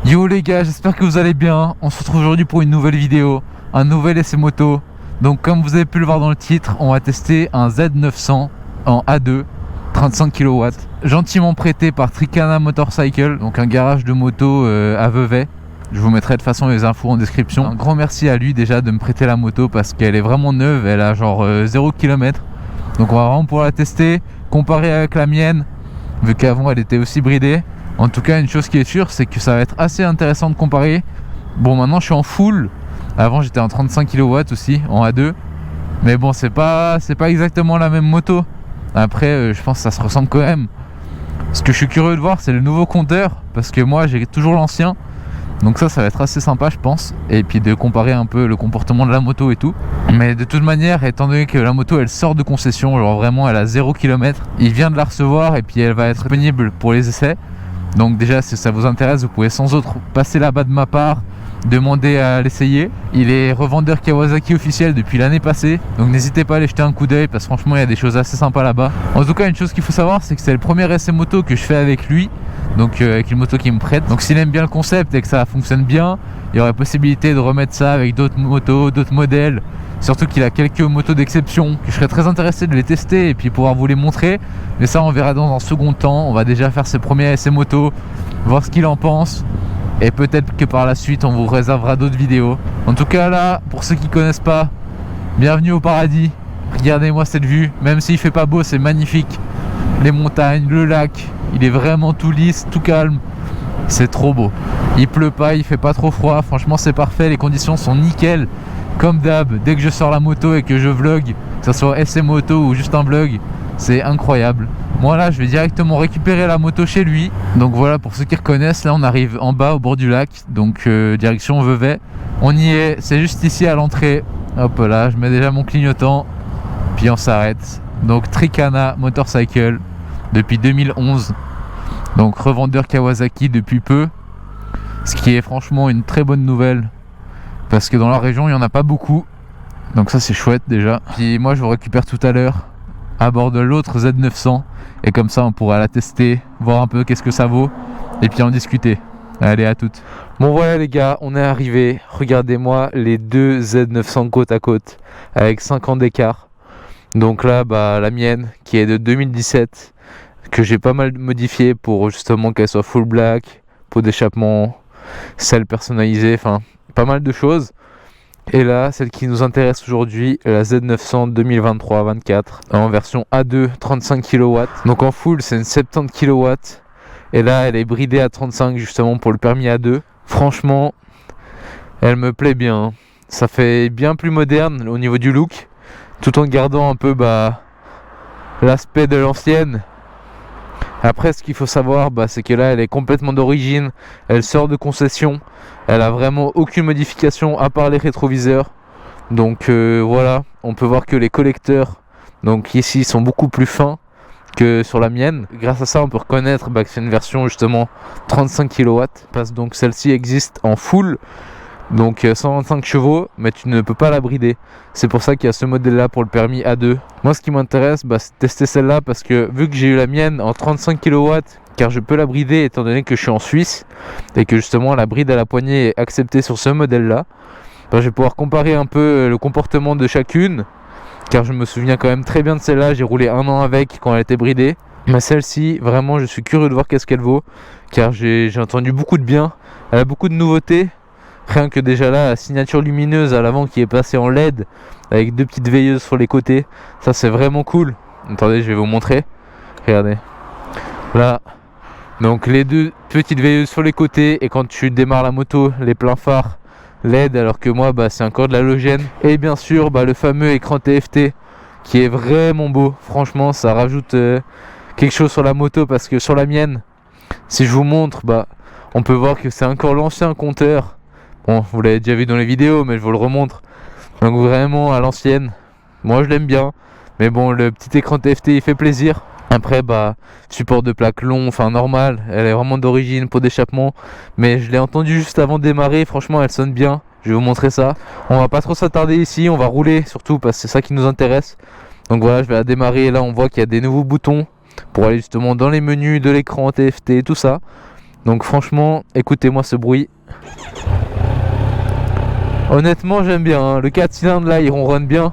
Yo les gars, j'espère que vous allez bien. On se retrouve aujourd'hui pour une nouvelle vidéo, un nouvel essai moto. Donc comme vous avez pu le voir dans le titre, on va tester un Z900 en A2 35 kW, gentiment prêté par Tricana Motorcycle, donc un garage de moto à Vevey. Je vous mettrai de toute façon les infos en description. Un grand merci à lui déjà de me prêter la moto parce qu'elle est vraiment neuve, elle a genre 0 km. Donc on va vraiment pouvoir la tester, comparer avec la mienne, vu qu'avant elle était aussi bridée. En tout cas, une chose qui est sûre, c'est que ça va être assez intéressant de comparer. Bon, maintenant je suis en full. Avant j'étais en 35 kW aussi, en A2. Mais bon, c'est pas exactement la même moto. Après, je pense que ça se ressemble quand même. Ce que je suis curieux de voir, c'est le nouveau compteur. Parce que moi, j'ai toujours l'ancien. Donc ça va être assez sympa, je pense. Et puis de comparer un peu le comportement de la moto et tout. Mais de toute manière, étant donné que la moto, elle sort de concession, genre vraiment, elle a 0 km. Il vient de la recevoir et puis elle va être disponible pour les essais. Donc déjà, si ça vous intéresse, vous pouvez sans autre passer là-bas de ma part, demander à l'essayer. Il est revendeur Kawasaki officiel depuis l'année passée, donc n'hésitez pas à aller jeter un coup d'œil parce que franchement il y a des choses assez sympas là-bas. En tout cas, une chose qu'il faut savoir, c'est que c'est le premier essai moto que je fais avec lui, donc avec une moto qu'il me prête. Donc s'il aime bien le concept et que ça fonctionne bien, il y aurait possibilité de remettre ça avec d'autres motos, d'autres modèles. Surtout qu'il a quelques motos d'exception que je serais très intéressé de les tester et puis pouvoir vous les montrer. Mais ça, on verra dans un second temps. On va déjà faire ses premiers essais motos, voir ce qu'il en pense. Et peut-être que par la suite, on vous réservera d'autres vidéos. En tout cas là, pour ceux qui connaissent pas, bienvenue au paradis. Regardez-moi cette vue. Même s'il fait pas beau, c'est magnifique. Les montagnes, le lac, il est vraiment tout lisse, tout calme. C'est trop beau. Il pleut pas, il fait pas trop froid. Franchement, c'est parfait. Les conditions sont nickel. Comme d'hab, dès que je sors la moto et que je vlog, que ce soit essai moto ou juste un vlog, c'est incroyable. Moi là, je vais directement récupérer la moto chez lui. Donc voilà, pour ceux qui reconnaissent, là on arrive en bas au bord du lac, donc direction Vevey. On y est, c'est juste ici à l'entrée. Hop là, je mets déjà mon clignotant, puis on s'arrête. Donc Tricana Motorcycle depuis 2011. Donc revendeur Kawasaki depuis peu. Ce qui est franchement une très bonne nouvelle. Parce que dans la région, il n'y en a pas beaucoup. Donc ça, c'est chouette déjà. Puis moi, je vous récupère tout à l'heure à bord de l'autre Z900. Et comme ça, on pourra la tester, voir un peu qu'est-ce que ça vaut. Et puis en discuter. Allez, à toutes. Bon voilà les gars, on est arrivé. Regardez-moi les deux Z900 côte à côte. Avec 5 ans d'écart. Donc là, bah, la mienne, qui est de 2017. Que j'ai pas mal modifié pour justement qu'elle soit full black. Pot d'échappement, selle personnalisée, enfin... pas mal de choses. Et là, celle qui nous intéresse aujourd'hui, la Z900 2023-24 en version A2 35 kW. Donc en full, c'est une 70 kW. Et là, elle est bridée à 35 justement pour le permis A2. Franchement, elle me plaît bien. Ça fait bien plus moderne au niveau du look, tout en gardant un peu l'aspect de l'ancienne. Après, ce qu'il faut savoir, c'est que là, elle est complètement d'origine. Elle sort de concession. Elle a vraiment aucune modification à part les rétroviseurs. Donc voilà, on peut voir que les collecteurs, donc ici, sont beaucoup plus fins que sur la mienne. Grâce à ça, on peut reconnaître que c'est une version justement 35 kW. Parce donc celle-ci existe en full. Donc 125 chevaux, mais tu ne peux pas la brider. C'est pour ça qu'il y a ce modèle là pour le permis A2. Moi ce qui m'intéresse, c'est de tester celle-là parce que vu que j'ai eu la mienne en 35 kW, car je peux la brider étant donné que je suis en Suisse et que justement la bride à la poignée est acceptée sur ce modèle là, je vais pouvoir comparer un peu le comportement de chacune, car je me souviens quand même très bien de celle-là. J'ai roulé 1 an avec quand elle était bridée. Mais celle-ci, vraiment je suis curieux de voir qu'est-ce qu'elle vaut, car j'ai entendu beaucoup de bien. Elle a beaucoup de nouveautés. Rien que déjà là, la signature lumineuse à l'avant qui est passée en LED avec 2 petites veilleuses sur les côtés, ça c'est vraiment cool. Attendez, je vais vous montrer. Regardez. Là, donc les 2 petites veilleuses sur les côtés, et quand tu démarres la moto, les pleins phares LED, alors que moi c'est encore de l'halogène. Et bien sûr le fameux écran TFT qui est vraiment beau. Franchement, ça rajoute quelque chose sur la moto, parce que sur la mienne, si je vous montre, on peut voir que c'est encore l'ancien compteur. Bon, vous l'avez déjà vu dans les vidéos, mais je vous le remontre. Donc vraiment à l'ancienne. Moi je l'aime bien. Mais bon, le petit écran TFT il fait plaisir. Après, support de plaque long, enfin normal. Elle est vraiment d'origine, pot d'échappement. Mais je l'ai entendu juste avant de démarrer. Franchement, elle sonne bien. Je vais vous montrer ça. On va pas trop s'attarder ici. On va rouler surtout parce que c'est ça qui nous intéresse. Donc voilà, je vais la démarrer. Et là, on voit qu'il y a des nouveaux boutons pour aller justement dans les menus de l'écran TFT et tout ça. Donc franchement, écoutez-moi ce bruit. Honnêtement, j'aime bien, hein. Le 4 cylindres là, il ronronne bien.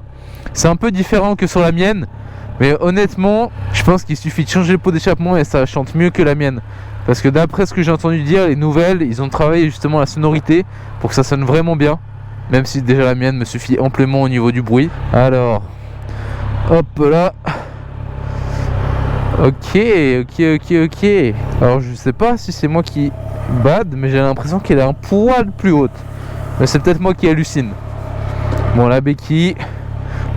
C'est un peu différent que sur la mienne. Mais honnêtement, je pense qu'il suffit de changer le pot d'échappement et ça chante mieux que la mienne. Parce que d'après ce que j'ai entendu dire, les nouvelles, ils ont travaillé justement la sonorité pour que ça sonne vraiment bien. Même si déjà la mienne me suffit amplement au niveau du bruit. Alors, hop là. Ok. Alors je sais pas si c'est moi qui bad, mais j'ai l'impression qu'elle est un poil plus haute. Mais c'est peut-être moi qui hallucine. Bon, la béquille,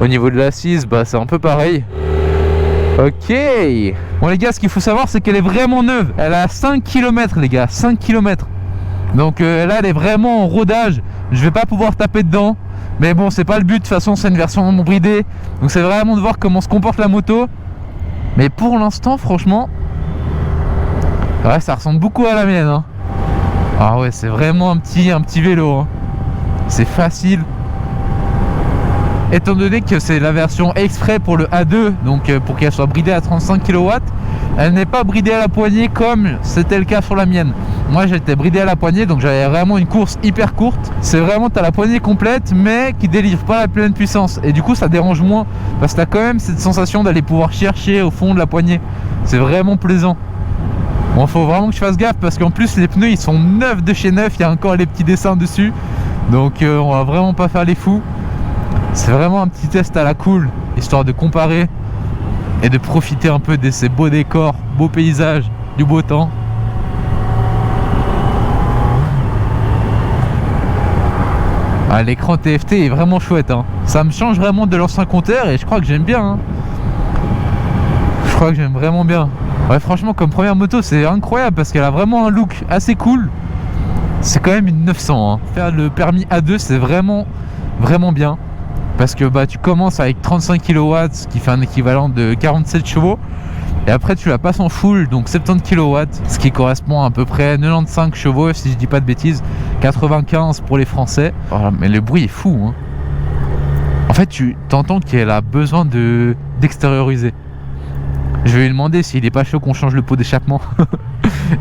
au niveau de l'assise, bah c'est un peu pareil. Ok. Bon les gars, ce qu'il faut savoir, c'est qu'elle est vraiment neuve. Elle a 5 km les gars, 5 km. Donc là, elle est vraiment en rodage. Je vais pas pouvoir taper dedans. Mais bon, c'est pas le but, de toute façon, c'est une version non bridée. Donc c'est vraiment de voir comment se comporte la moto. Mais pour l'instant, franchement, ouais, ça ressemble beaucoup à la mienne, hein. Ah ouais, c'est vraiment un petit vélo, hein. C'est facile. Étant donné que c'est la version exprès pour le A2, donc pour qu'elle soit bridée à 35 kW, elle n'est pas bridée à la poignée comme c'était le cas sur la mienne. Moi j'étais bridé à la poignée, donc j'avais vraiment une course hyper courte. C'est vraiment, t'as la poignée complète mais qui délivre pas la pleine puissance. Et du coup ça dérange moins, parce que t'as quand même cette sensation d'aller pouvoir chercher au fond de la poignée. C'est vraiment plaisant. Bon, faut vraiment que je fasse gaffe, parce qu'en plus les pneus ils sont neufs de chez neuf, il y a encore les petits dessins dessus. Donc on va vraiment pas faire les fous. C'est vraiment un petit test à la cool, histoire de comparer et de profiter un peu de ces beaux décors, beaux paysages, du beau temps. Ah, l'écran TFT est vraiment chouette, hein. Ça me change vraiment de l'ancien compteur et je crois que j'aime bien, hein. Je crois que j'aime vraiment bien. Ouais, franchement, comme première moto, c'est incroyable parce qu'elle a vraiment un look assez cool. C'est quand même une 900, hein. Faire le permis A2, c'est vraiment bien. Parce que bah, tu commences avec 35 kW, ce qui fait un équivalent de 47 chevaux. Et après tu la passes en full, donc 70 kW, ce qui correspond à peu près 95 chevaux, si je dis pas de bêtises. 95 pour les Français. Oh, mais le bruit est fou, hein. En fait, tu t'entends qu'elle a besoin d'extérioriser. Je vais lui demander s'il est pas chaud qu'on change le pot d'échappement.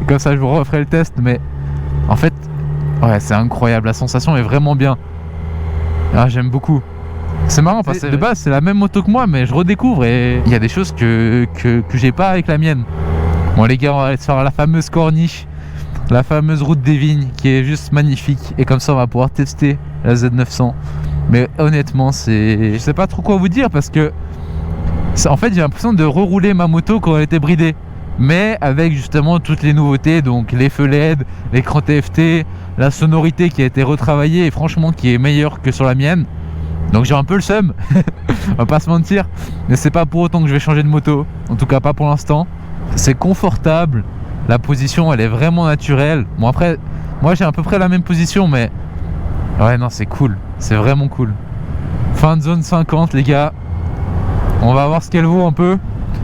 Comme ça je vous referai le test. Mais en fait, ouais, c'est incroyable, la sensation est vraiment bien. Ah, j'aime beaucoup. C'est marrant parce que de base c'est la même moto que moi, mais je redécouvre et il y a des choses que j'ai pas avec la mienne. Bon les gars, on va aller se faire la fameuse corniche, la fameuse route des vignes qui est juste magnifique, et comme ça on va pouvoir tester la Z900. Mais honnêtement, je sais pas trop quoi vous dire, parce que en fait j'ai l'impression de rerouler ma moto quand elle était bridée, mais avec justement toutes les nouveautés, donc les feux LED, l'écran TFT, la sonorité qui a été retravaillée et franchement qui est meilleure que sur la mienne. Donc j'ai un peu le seum, on va pas se mentir, mais c'est pas pour autant que je vais changer de moto, en tout cas pas pour l'instant. C'est confortable, la position elle est vraiment naturelle. Bon après, moi j'ai à peu près la même position, mais ouais non, c'est cool, c'est vraiment cool. Fin de zone 50 les gars, on va voir ce qu'elle vaut un peu,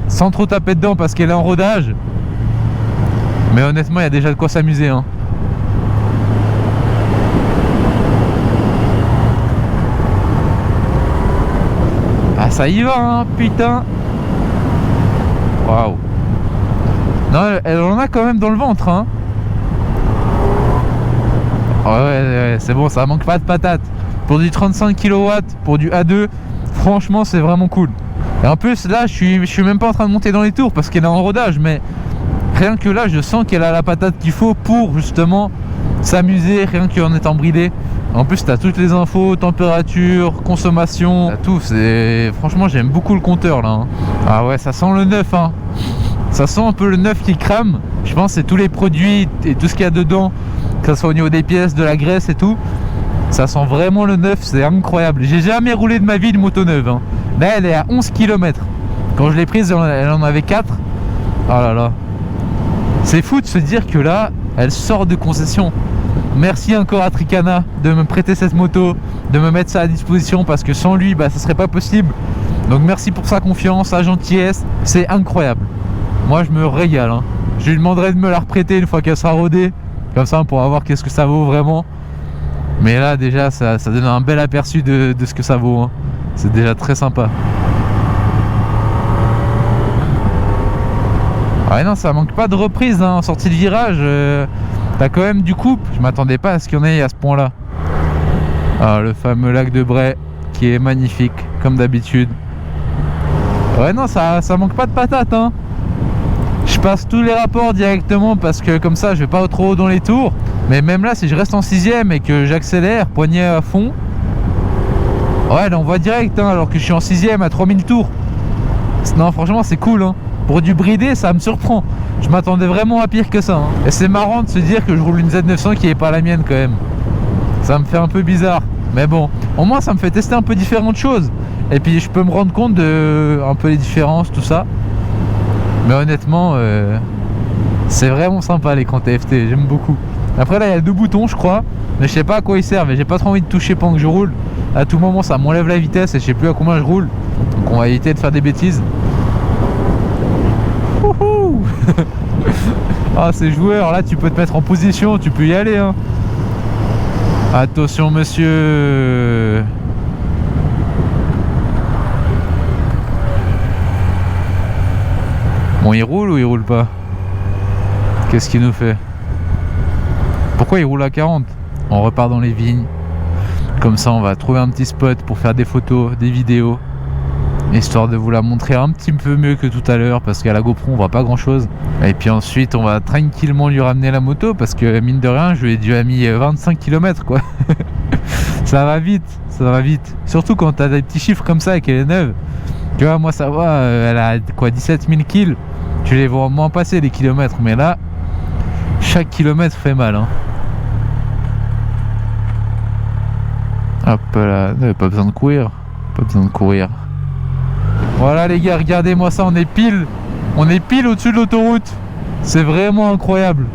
sans trop taper dedans parce qu'elle est en rodage. Mais honnêtement il y a déjà de quoi s'amuser, hein. Ah ça y va, hein, putain. Waouh. Non, elle en a quand même dans le ventre, hein. Ouais, c'est bon, ça manque pas de patate. Pour du 35 kW, pour du A2, franchement c'est vraiment cool. Et en plus là je suis même pas en train de monter dans les tours parce qu'elle est en rodage, mais rien que là je sens qu'elle a la patate qu'il faut pour justement s'amuser, rien qu'en étant bridée. En plus t'as toutes les infos, température, consommation, t'as tout. Franchement j'aime beaucoup le compteur là, hein. Ah ouais, ça sent le neuf, hein. Ça sent un peu le neuf qui crame. Je pense que c'est tous les produits et tout ce qu'il y a dedans, que ce soit au niveau des pièces, de la graisse et tout. Ça sent vraiment le neuf, c'est incroyable. J'ai jamais roulé de ma vie une moto neuve, hein. Là elle est à 11 km. Quand je l'ai prise elle en avait 4. Oh là là. C'est fou de se dire que là elle sort de concession. Merci encore à Tricana de me prêter cette moto, de me mettre ça à disposition, parce que sans lui bah ça serait pas possible. Donc merci pour sa confiance, sa gentillesse, c'est incroyable. Moi je me régale, hein. Je lui demanderai de me la reprêter une fois qu'elle sera rodée, comme ça on pourra voir qu'est-ce que ça vaut vraiment. Mais là déjà ça donne un bel aperçu de ce que ça vaut, hein. C'est déjà très sympa. Ah non, ça manque pas de reprise, hein. En sortie de virage, T'as quand même du couple. Je m'attendais pas à ce qu'il y en ait à ce point là. Ah, le fameux lac de Bray qui est magnifique comme d'habitude. Ouais non, ça manque pas de patates hein. Je passe tous les rapports directement parce que comme ça je vais pas trop haut dans les tours. Mais même là si je reste en 6ème et que j'accélère, poignet à fond, ouais là on voit direct hein, alors que je suis en 6ème à 3000 tours. Non franchement c'est cool hein. Pour du bridé ça me surprend. Je m'attendais vraiment à pire que ça hein. Et c'est marrant de se dire que je roule une Z900 qui est pas la mienne quand même. Ça me fait un peu bizarre. Mais bon, au moins ça me fait tester un peu différentes choses. Et puis je peux me rendre compte de un peu les différences, tout ça. Mais honnêtement, c'est vraiment sympa l'écran TFT, j'aime beaucoup. Après là il y a 2 boutons je crois. Mais je sais pas à quoi ils servent et j'ai pas trop envie de toucher pendant que je roule. À tout moment ça m'enlève la vitesse et je sais plus à combien je roule. Donc on va éviter de faire des bêtises. Wouhou. Ah c'est joueur, là tu peux te mettre en position, tu peux y aller hein. Attention monsieur. Bon il roule ou il roule pas? Qu'est-ce qu'il nous fait? Pourquoi il roule à 40? On repart dans les vignes. Comme ça on va trouver un petit spot pour faire des photos, des vidéos. Histoire de vous la montrer un petit peu mieux que tout à l'heure. Parce qu'à la GoPro on voit pas grand chose. Et puis ensuite on va tranquillement lui ramener la moto. Parce que mine de rien je lui ai déjà mis 25 km quoi. Ça va vite, ça va vite. Surtout quand t'as des petits chiffres comme ça et qu'elle est neuve. Tu vois moi ça va, elle a quoi 17 000 kills. Tu les vois moins passer les kilomètres. Mais là chaque kilomètre fait mal hein. Hop là, pas besoin de courir. Pas besoin de courir. Voilà les gars, regardez-moi ça, on est pile au-dessus de l'autoroute. C'est vraiment incroyable.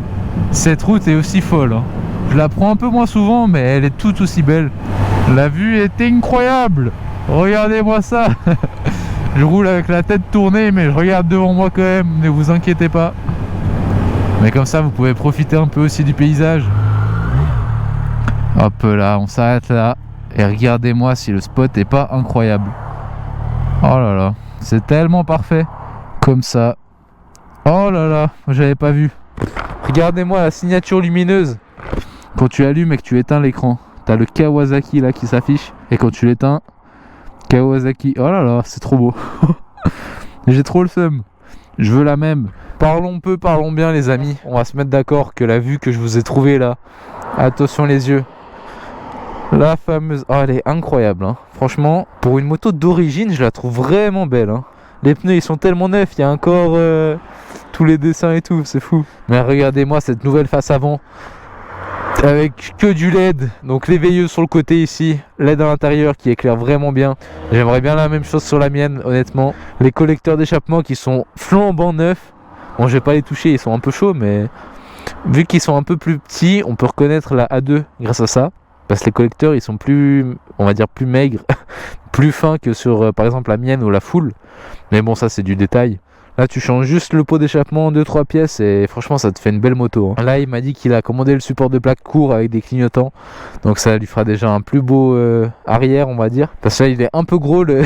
Cette route est aussi folle hein. Je la prends un peu moins souvent mais elle est tout aussi belle. La vue est incroyable. Regardez-moi ça. Je roule avec la tête tournée mais je regarde devant moi quand même, ne vous inquiétez pas. Mais comme ça vous pouvez profiter un peu aussi du paysage. Hop là, on s'arrête là. Et regardez-moi si le spot est pas incroyable. Oh là là, c'est tellement parfait. Comme ça. Oh là là, j'avais pas vu. Regardez-moi la signature lumineuse. Quand tu allumes et que tu éteins l'écran, t'as le Kawasaki là qui s'affiche. Et quand tu l'éteins, Kawasaki. Oh là là, c'est trop beau. J'ai trop le seum. Je veux la même. Parlons peu, parlons bien les amis. On va se mettre d'accord que la vue que je vous ai trouvée là. Attention les yeux. La fameuse... Oh, elle est incroyable hein. Franchement, pour une moto d'origine, je la trouve vraiment belle hein. Les pneus ils sont tellement neufs, il y a encore tous les dessins et tout, c'est fou. Mais regardez-moi cette nouvelle face avant. Avec que du LED. Donc les veilleuses sur le côté ici, LED à l'intérieur qui éclaire vraiment bien. J'aimerais bien la même chose sur la mienne honnêtement. Les collecteurs d'échappement qui sont flambant neufs. Bon je vais pas les toucher, ils sont un peu chauds mais... Vu qu'ils sont un peu plus petits, on peut reconnaître la A2 grâce à ça. Parce que les collecteurs ils sont plus, on va dire plus maigres, plus fins que sur par exemple la mienne ou la full. Mais bon ça c'est du détail. Là tu changes juste le pot d'échappement en 2-3 pièces et franchement ça te fait une belle moto hein. Là il m'a dit qu'il a commandé le support de plaque court avec des clignotants. Donc ça lui fera déjà un plus beau arrière on va dire. Parce que là il est un peu gros le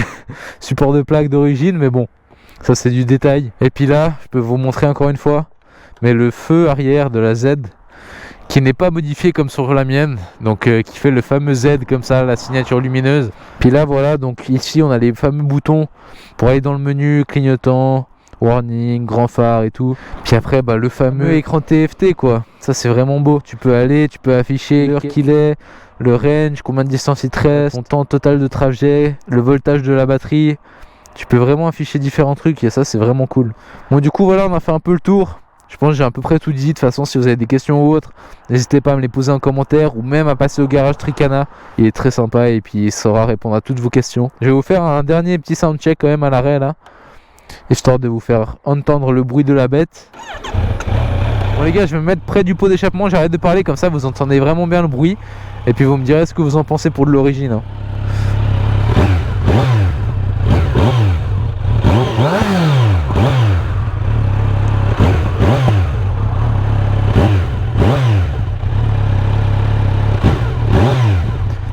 support de plaque d'origine mais bon. Ça c'est du détail. Et puis là je peux vous montrer encore une fois. Mais le feu arrière de la Z qui n'est pas modifié comme sur la mienne, donc qui fait le fameux Z comme ça, la signature lumineuse. Puis là voilà, donc ici on a les fameux boutons pour aller dans le menu, clignotant, warning, grand phare et tout. Puis après bah, le fameux écran TFT quoi, ça c'est vraiment beau. Tu peux aller, tu peux afficher l'heure qu'il est, le range, combien de distance il te reste, ton temps total de trajet, le voltage de la batterie. Tu peux vraiment afficher différents trucs et ça c'est vraiment cool. Bon du coup voilà, on a fait un peu le tour. Je pense que j'ai à peu près tout dit. De toute façon, si vous avez des questions ou autres, n'hésitez pas à me les poser en commentaire ou même à passer au garage Tricana. Il est très sympa et puis il saura répondre à toutes vos questions. Je vais vous faire un dernier petit soundcheck quand même à l'arrêt là, histoire de vous faire entendre le bruit de la bête. Bon les gars, je vais me mettre près du pot d'échappement. J'arrête de parler comme ça, vous entendez vraiment bien le bruit. Et puis vous me direz ce que vous en pensez pour de l'origine. Hein.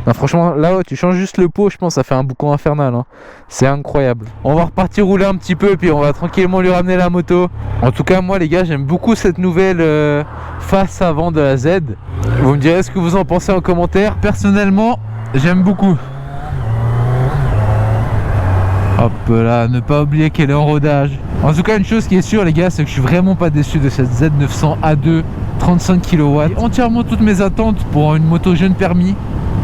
Non, franchement, là, tu changes juste le pot, je pense, ça fait un boucan infernal. Hein. C'est incroyable. On va repartir rouler un petit peu, puis on va tranquillement lui ramener la moto. En tout cas, moi, les gars, j'aime beaucoup cette nouvelle face avant de la Z. Vous me direz ce que vous en pensez en commentaire. Personnellement, j'aime beaucoup. Hop là, ne pas oublier qu'elle est en rodage. En tout cas, une chose qui est sûre, les gars, c'est que je suis vraiment pas déçu de cette Z900 A2 35 kW. Entièrement toutes mes attentes pour une moto jeune permis.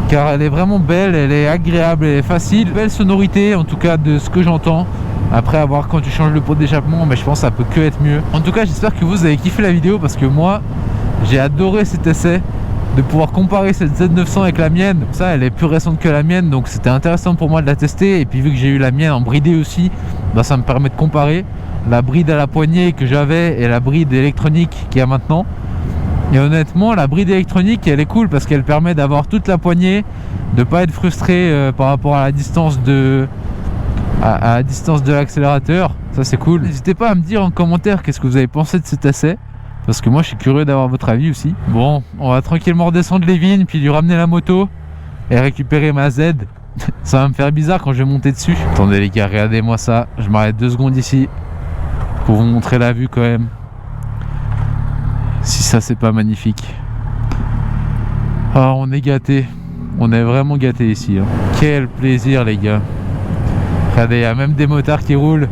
Car elle est vraiment belle, elle est agréable, elle est facile. Belle sonorité, en tout cas de ce que j'entends. Après avoir quand tu changes le pot d'échappement, mais je pense que ça peut que être mieux. En tout cas, j'espère que vous avez kiffé la vidéo parce que moi, j'ai adoré cet essai. De pouvoir comparer cette Z900 avec la mienne. Ça, elle est plus récente que la mienne, donc c'était intéressant pour moi de la tester. Et puis vu que j'ai eu la mienne en bridé aussi, bah, ça me permet de comparer la bride à la poignée que j'avais et la bride électronique qu'il y a maintenant. Et honnêtement, la bride électronique, elle est cool parce qu'elle permet d'avoir toute la poignée, de pas être frustré par rapport à la distance de la distance de l'accélérateur. Ça, c'est cool. N'hésitez pas à me dire en commentaire qu'est-ce que vous avez pensé de cet essai. Parce que moi je suis curieux d'avoir votre avis aussi. Bon, on va tranquillement redescendre les vignes, puis lui ramener la moto et récupérer ma Z. Ça va me faire bizarre quand je vais monter dessus. Attendez les gars, regardez-moi ça. Je m'arrête 2 secondes ici pour vous montrer la vue quand même. Si ça c'est pas magnifique. Ah, on est gâtés. On est vraiment gâtés ici. Hein. Quel plaisir les gars. Regardez, il y a même des motards qui roulent.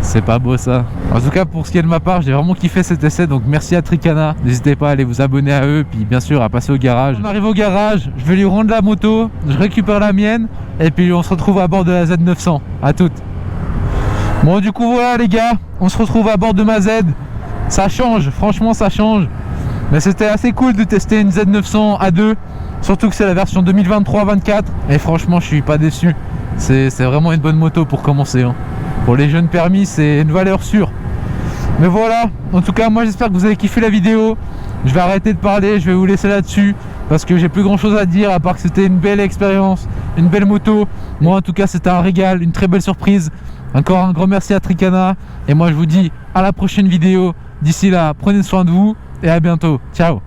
C'est pas beau ça. En tout cas, pour ce qui est de ma part, j'ai vraiment kiffé cet essai, donc merci à Tricana. N'hésitez pas à aller vous abonner à eux, puis bien sûr à passer au garage. On arrive au garage, je vais lui rendre la moto, je récupère la mienne, et puis on se retrouve à bord de la Z900. À toutes. Bon, du coup voilà les gars, on se retrouve à bord de ma Z. Ça change, franchement ça change. Mais c'était assez cool de tester une Z900 A2, surtout que c'est la version 2023-24. Et franchement, je suis pas déçu. C'est vraiment une bonne moto pour commencer. Hein. Pour les jeunes permis, c'est une valeur sûre. Mais voilà, en tout cas, moi j'espère que vous avez kiffé la vidéo. Je vais arrêter de parler, je vais vous laisser là-dessus. Parce que j'ai plus grand chose à dire, à part que c'était une belle expérience, une belle moto. Moi en tout cas, c'était un régal, une très belle surprise. Encore un grand merci à Tricana. Et moi je vous dis à la prochaine vidéo. D'ici là, prenez soin de vous et à bientôt. Ciao.